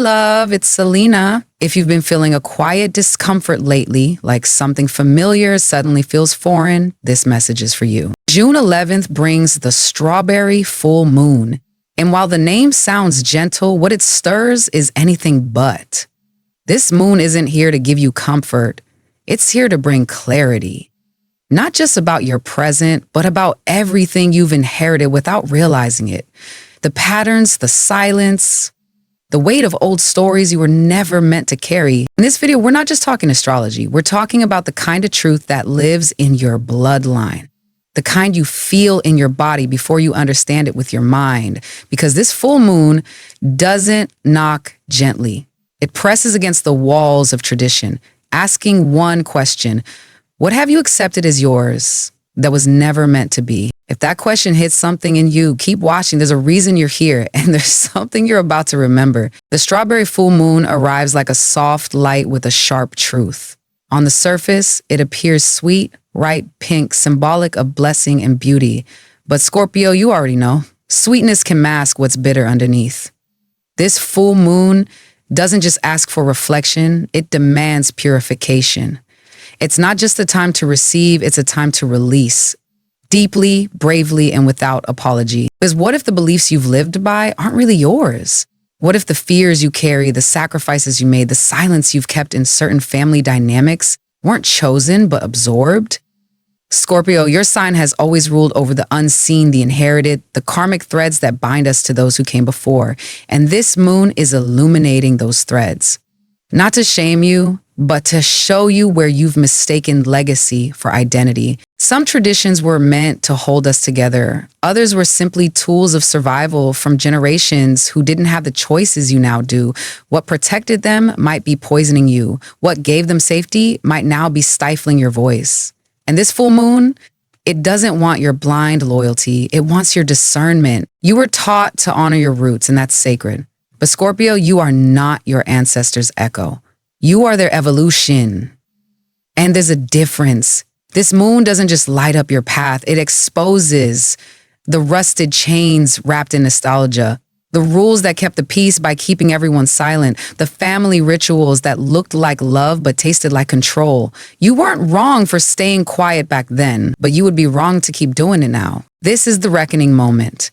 love, it's Selena. If you've been feeling a quiet discomfort lately, like something familiar suddenly feels foreign, this message is for you. June 11th brings the strawberry full moon. And while the name sounds gentle, what it stirs is anything but. This moon isn't here to give you comfort. It's here to bring clarity. Not just about your present, but about everything you've inherited without realizing it. The patterns, the silence, the weight of old stories you were never meant to carry. In this video, we're not just talking astrology. We're talking about the kind of truth that lives in your bloodline, the kind you feel in your body before you understand it with your mind. Because this full moon doesn't knock gently. It presses against the walls of tradition, asking one question: what have you accepted as yours that was never meant to be? If that question hits something in you, keep watching. There's a reason you're here, and there's something you're about to remember. The strawberry full moon arrives like a soft light with a sharp truth. On the surface, it appears sweet, ripe pink, symbolic of blessing and beauty. But Scorpio, you already know, sweetness can mask what's bitter underneath. This full moon doesn't just ask for reflection, it demands purification. It's not just a time to receive, it's a time to release. Deeply, bravely, and without apology. Because what if the beliefs you've lived by aren't really yours? What if the fears you carry, the sacrifices you made, the silence you've kept in certain family dynamics weren't chosen but absorbed? Scorpio, your sign has always ruled over the unseen, the inherited, the karmic threads that bind us to those who came before. And this moon is illuminating those threads. Not to shame you, but to show you where you've mistaken legacy for identity. Some traditions were meant to hold us together. Others were simply tools of survival from generations who didn't have the choices you now do. What protected them might be poisoning you. What gave them safety might now be stifling your voice. And this full moon, it doesn't want your blind loyalty. It wants your discernment. You were taught to honor your roots, and that's sacred. But Scorpio, you are not your ancestors' echo. You are their evolution. And there's a difference. This moon doesn't just light up your path. It exposes the rusted chains wrapped in nostalgia, the rules that kept the peace by keeping everyone silent, the family rituals that looked like love but tasted like control. You weren't wrong for staying quiet back then, but you would be wrong to keep doing it now. This is the reckoning moment.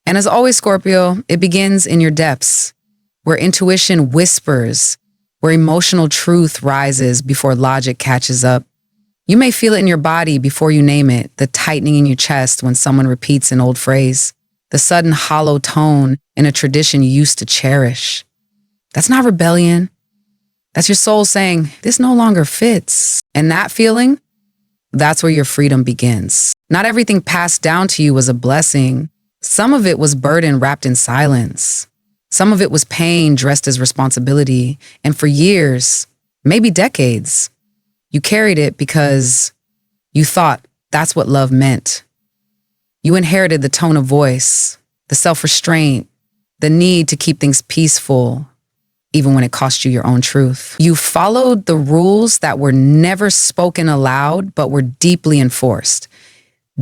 And as always, Scorpio, it begins in your depths, where intuition whispers, where emotional truth rises before logic catches up. You may feel it in your body before you name it, the tightening in your chest when someone repeats an old phrase, the sudden hollow tone in a tradition you used to cherish. That's not rebellion. That's your soul saying, this no longer fits. And that feeling, that's where your freedom begins. Not everything passed down to you was a blessing. Some of it was burden wrapped in silence. Some of it was pain dressed as responsibility. And for years, maybe decades, you carried it because you thought that's what love meant. You inherited the tone of voice, the self-restraint, the need to keep things peaceful, even when it cost you your own truth. You followed the rules that were never spoken aloud, but were deeply enforced.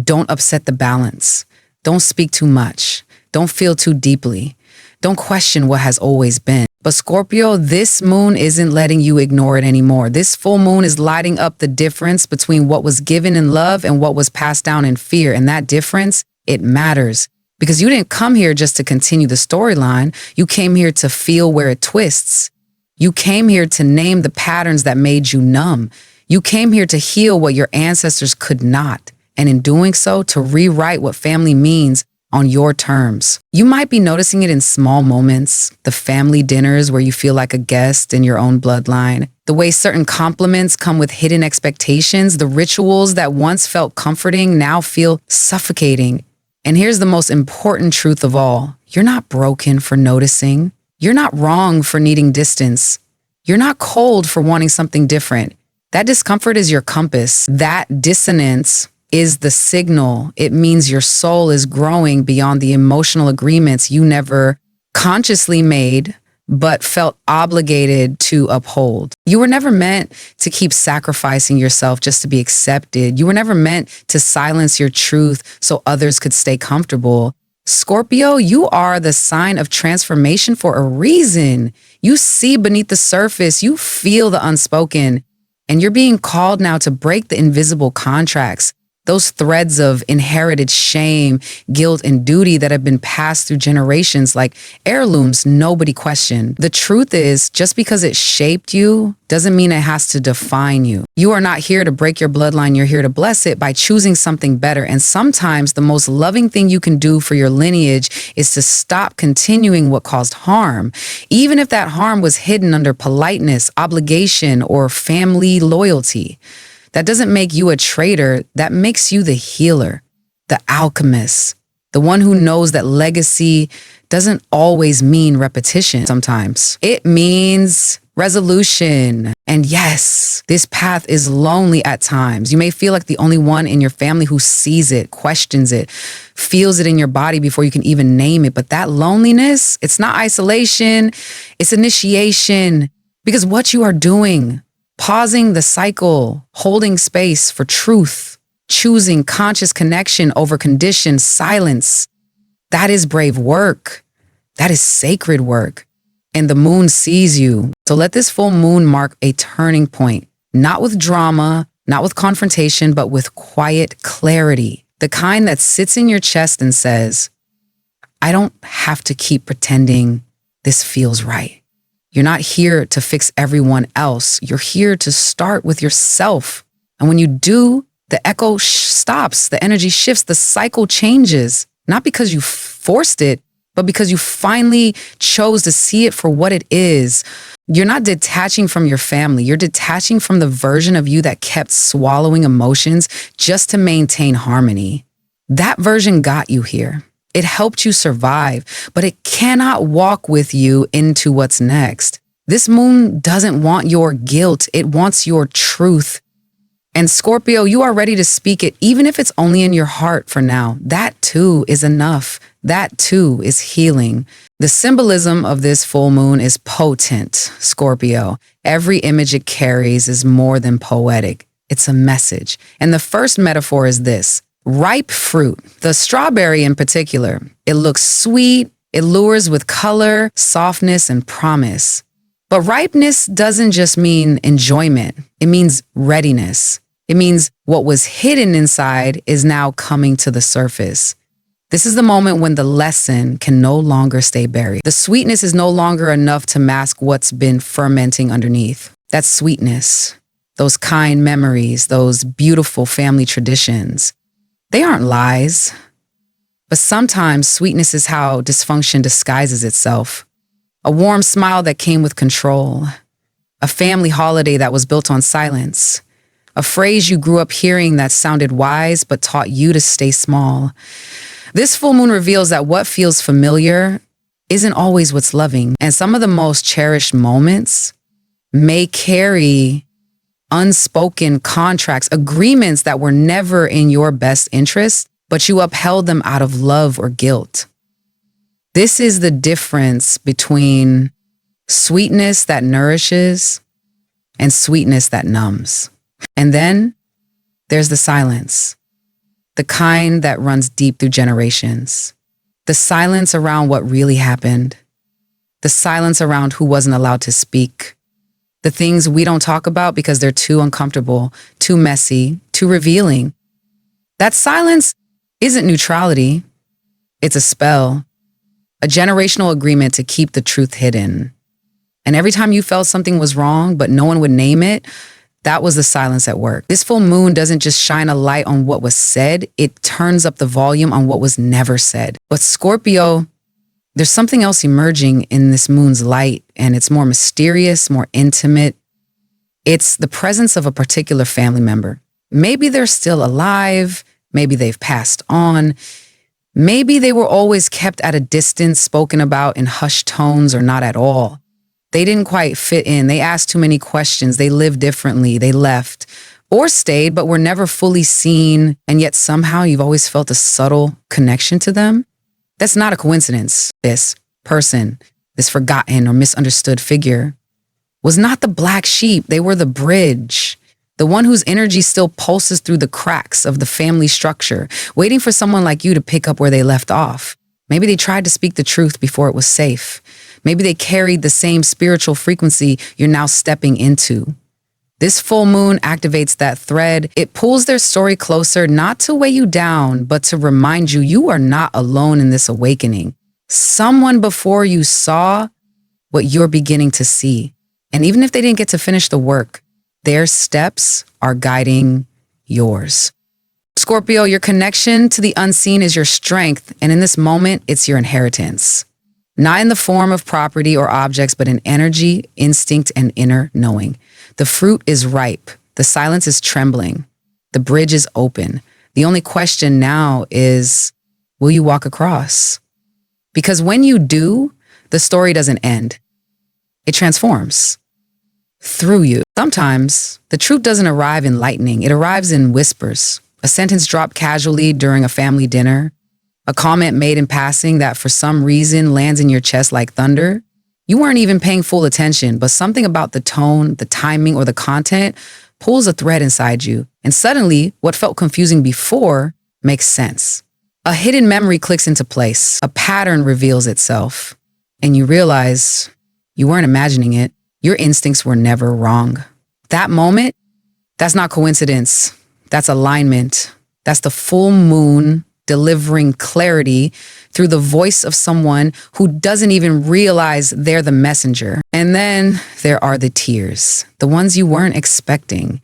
Don't upset the balance. Don't speak too much. Don't feel too deeply. Don't question what has always been. But Scorpio, this moon isn't letting you ignore it anymore. This full moon is lighting up the difference between what was given in love and what was passed down in fear. And that difference, it matters. Because you didn't come here just to continue the storyline. You came here to feel where it twists. You came here to name the patterns that made you numb. You came here to heal what your ancestors could not. And in doing so, to rewrite what family means on your terms. You might be noticing it in small moments, the family dinners where you feel like a guest in your own bloodline, the way certain compliments come with hidden expectations, the rituals that once felt comforting now feel suffocating. And here's the most important truth of all. You're not broken for noticing. You're not wrong for needing distance. You're not cold for wanting something different. That discomfort is your compass. That dissonance is the signal. It means your soul is growing beyond the emotional agreements you never consciously made, but felt obligated to uphold. You were never meant to keep sacrificing yourself just to be accepted. You were never meant to silence your truth so others could stay comfortable. Scorpio, you are the sign of transformation for a reason. You see beneath the surface, you feel the unspoken, and you're being called now to break the invisible contracts, those threads of inherited shame, guilt, and duty that have been passed through generations like heirlooms nobody questioned. The truth is, just because it shaped you doesn't mean it has to define you. You are not here to break your bloodline, you're here to bless it by choosing something better. And sometimes the most loving thing you can do for your lineage is to stop continuing what caused harm, even if that harm was hidden under politeness, obligation, or family loyalty. That doesn't make you a traitor. That makes you the healer, the alchemist, the one who knows that legacy doesn't always mean repetition sometimes. It means resolution. And yes, this path is lonely at times. You may feel like the only one in your family who sees it, questions it, feels it in your body before you can even name it. But that loneliness, it's not isolation, it's initiation. Because what you are doing, pausing the cycle, holding space for truth, choosing conscious connection over conditioned silence, that is brave work. That is sacred work. And the moon sees you. So let this full moon mark a turning point, not with drama, not with confrontation, but with quiet clarity. The kind that sits in your chest and says, I don't have to keep pretending this feels right. You're not here to fix everyone else. You're here to start with yourself. And when you do, the echo stops, the energy shifts, the cycle changes, not because you forced it, but because you finally chose to see it for what it is. You're not detaching from your family. You're detaching from the version of you that kept swallowing emotions just to maintain harmony. That version got you here. It helped you survive, but it cannot walk with you into what's next. This moon doesn't want your guilt. It wants your truth. And Scorpio, you are ready to speak it, even if it's only in your heart for now. That too is enough. That too is healing. The symbolism of this full moon is potent, Scorpio. Every image it carries is more than poetic. It's a message. And the first metaphor is this: ripe fruit. The strawberry in particular. It looks sweet. It lures with color, softness, and promise. But ripeness doesn't just mean enjoyment. It means readiness. It means what was hidden inside is now coming to the surface. This is the moment when the lesson can no longer stay buried. The sweetness is no longer enough to mask what's been fermenting underneath. That sweetness, those kind memories, those beautiful family traditions, they aren't lies. But sometimes sweetness is how dysfunction disguises itself. A warm smile that came with control. A family holiday that was built on silence. A phrase you grew up hearing that sounded wise but taught you to stay small. This full moon reveals that what feels familiar isn't always what's loving. And some of the most cherished moments may carry unspoken contracts, agreements that were never in your best interest, but you upheld them out of love or guilt. This is the difference between sweetness that nourishes and sweetness that numbs. And then there's the silence, the kind that runs deep through generations. The silence around what really happened. The silence around who wasn't allowed to speak. The things we don't talk about because they're too uncomfortable, too messy, too revealing. That silence isn't neutrality. It's a spell, a generational agreement to keep the truth hidden. And every time you felt something was wrong, but no one would name it, that was the silence at work. This full moon doesn't just shine a light on what was said, it turns up the volume on what was never said. But Scorpio, there's something else emerging in this moon's light, and it's more mysterious, more intimate. It's the presence of a particular family member. Maybe they're still alive, maybe they've passed on, maybe they were always kept at a distance, spoken about in hushed tones or not at all. They didn't quite fit in. They asked too many questions. They lived differently. They left or stayed, but were never fully seen. And yet somehow you've always felt a subtle connection to them. That's not a coincidence. This person, this forgotten or misunderstood figure, was not the black sheep. They were the bridge, the one whose energy still pulses through the cracks of the family structure, waiting for someone like you to pick up where they left off. Maybe they tried to speak the truth before it was safe. Maybe they carried the same spiritual frequency you're now stepping into. This full moon activates that thread. It pulls their story closer, not to weigh you down, but to remind you you are not alone in this awakening. Someone before you saw what you're beginning to see. And even if they didn't get to finish the work, their steps are guiding yours. Scorpio, your connection to the unseen is your strength, and in this moment, it's your inheritance. Not in the form of property or objects, but in energy, instinct, and inner knowing. The fruit is ripe. The silence is trembling. The bridge is open. The only question now is, will you walk across? Because when you do, the story doesn't end. It transforms through you. Sometimes the truth doesn't arrive in lightning. It arrives in whispers. A sentence dropped casually during a family dinner. A comment made in passing that for some reason lands in your chest like thunder. You weren't even paying full attention, but something about the tone, the timing, or the content pulls a thread inside you. And suddenly, what felt confusing before makes sense. A hidden memory clicks into place. A pattern reveals itself. And you realize you weren't imagining it. Your instincts were never wrong. That moment, that's not coincidence. That's alignment. That's the full moon delivering clarity through the voice of someone who doesn't even realize they're the messenger. And then there are the tears, the ones you weren't expecting.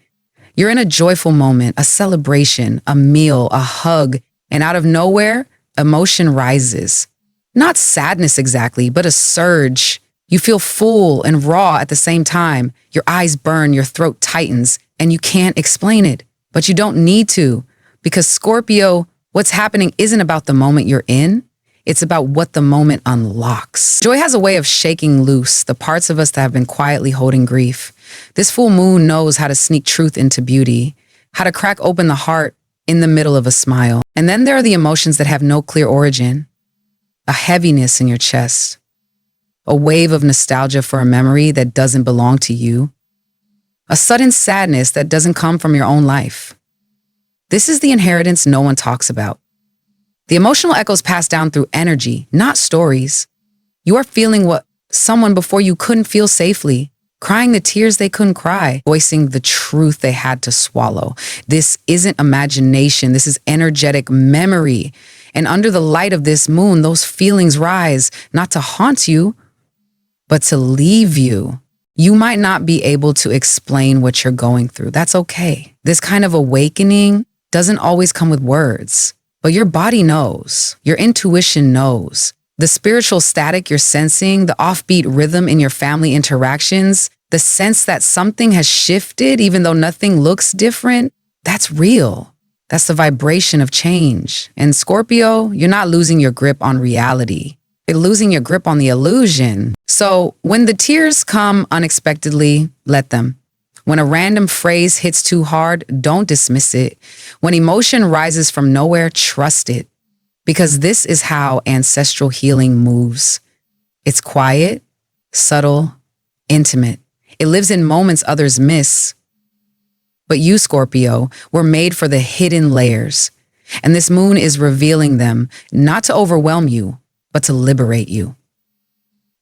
You're in a joyful moment, a celebration, a meal, a hug, and out of nowhere, emotion rises. Not sadness exactly, but a surge. You feel full and raw at the same time. Your eyes burn, your throat tightens, and you can't explain it. But you don't need to, because Scorpio, what's happening isn't about the moment you're in. It's about what the moment unlocks. Joy has a way of shaking loose the parts of us that have been quietly holding grief. This full moon knows how to sneak truth into beauty, how to crack open the heart in the middle of a smile. And then there are the emotions that have no clear origin. A heaviness in your chest. A wave of nostalgia for a memory that doesn't belong to you. A sudden sadness that doesn't come from your own life. This is the inheritance no one talks about. The emotional echoes pass down through energy, not stories. You are feeling what someone before you couldn't feel safely, crying the tears they couldn't cry, voicing the truth they had to swallow. This isn't imagination. This is energetic memory. And under the light of this moon, those feelings rise, not to haunt you, but to leave you. You might not be able to explain what you're going through. That's okay. This kind of awakening doesn't always come with words, but your body knows. Your intuition knows. The spiritual static you're sensing, the offbeat rhythm in your family interactions, the sense that something has shifted even though nothing looks different, that's real. That's the vibration of change. And Scorpio, you're not losing your grip on reality. You're losing your grip on the illusion. So when the tears come unexpectedly, let them. When a random phrase hits too hard, don't dismiss it. When emotion rises from nowhere, trust it. Because this is how ancestral healing moves. It's quiet, subtle, intimate. It lives in moments others miss. But you, Scorpio, were made for the hidden layers. And this moon is revealing them, not to overwhelm you, but to liberate you.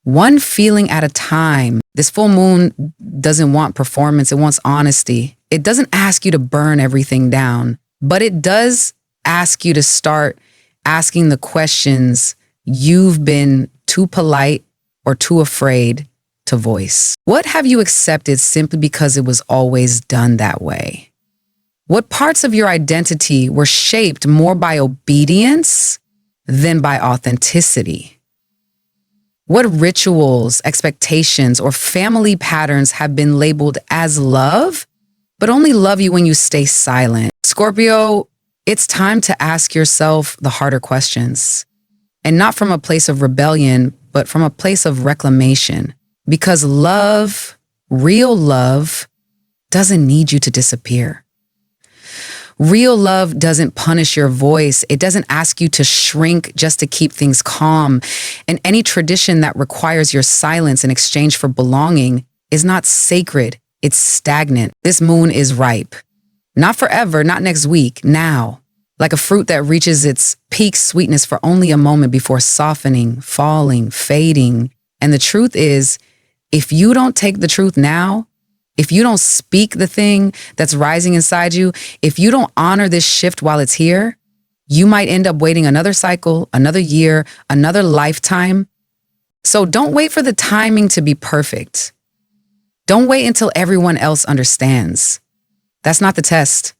One feeling at a time. This full moon doesn't want performance, it wants honesty. It doesn't ask you to burn everything down, but it does ask you to start asking the questions you've been too polite or too afraid to voice. What have you accepted simply because it was always done that way? What parts of your identity were shaped more by obedience than by authenticity? What rituals, expectations, or family patterns have been labeled as love, but only love you when you stay silent? Scorpio, it's time to ask yourself the harder questions. And not from a place of rebellion, but from a place of reclamation. Because love, real love, doesn't need you to disappear. Real love doesn't punish your voice. It doesn't ask you to shrink just to keep things calm. And any tradition that requires your silence in exchange for belonging is not sacred. It's stagnant. This moon is ripe. Not forever, not next week, now. like a fruit that reaches its peak sweetness for only a moment before softening, falling, fading. And the truth is, if you don't take the truth now, if you don't speak the thing that's rising inside you, if you don't honor this shift while it's here, you might end up waiting another cycle, another year, another lifetime. So don't wait for the timing to be perfect. Don't wait until everyone else understands. That's not the test.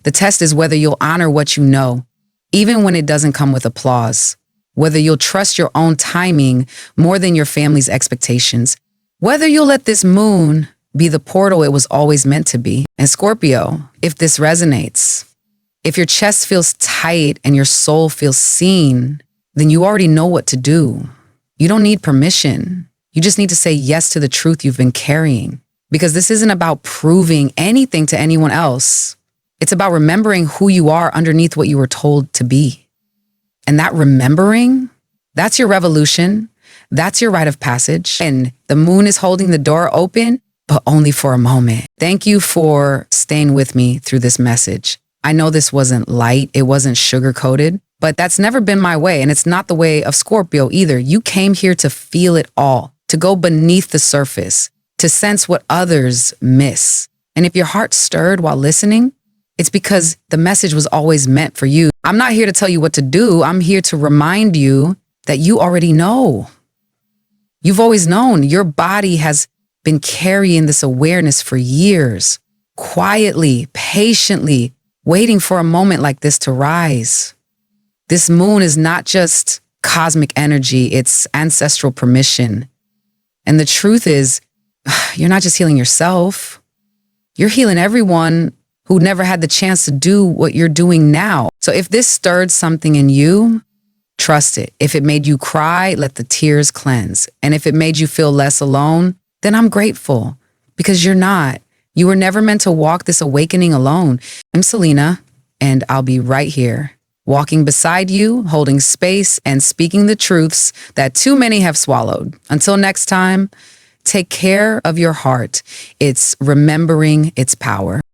The test is whether you'll honor what you know, even when it doesn't come with applause, whether you'll trust your own timing more than your family's expectations, whether you'll let this moon be the portal it was always meant to be. And Scorpio, if this resonates, if your chest feels tight and your soul feels seen, then you already know what to do. You don't need permission. You just need to say yes to the truth you've been carrying. Because this isn't about proving anything to anyone else. It's about remembering who you are underneath what you were told to be. And that remembering, that's your revolution. That's your rite of passage. And the moon is holding the door open, but only for a moment. Thank you for staying with me through this message. I know this wasn't light, it wasn't sugar-coated, but that's never been my way, and it's not the way of Scorpio either. You came here to feel it all, to go beneath the surface, to sense what others miss. And if your heart stirred while listening, it's because the message was always meant for you. I'm not here to tell you what to do. I'm here to remind you that you already know. You've always known. Your body has been carrying this awareness for years, quietly, patiently, waiting for a moment like this to rise. This moon is not just cosmic energy, it's ancestral permission. And the truth is, you're not just healing yourself, you're healing everyone who never had the chance to do what you're doing now. So if this stirred something in you, trust it. If it made you cry, let the tears cleanse. And if it made you feel less alone, then I'm grateful, because you're not. You were never meant to walk this awakening alone. I'm Selena, and I'll be right here, walking beside you, holding space and speaking the truths that too many have swallowed. Until next time, take care of your heart. It's remembering its power.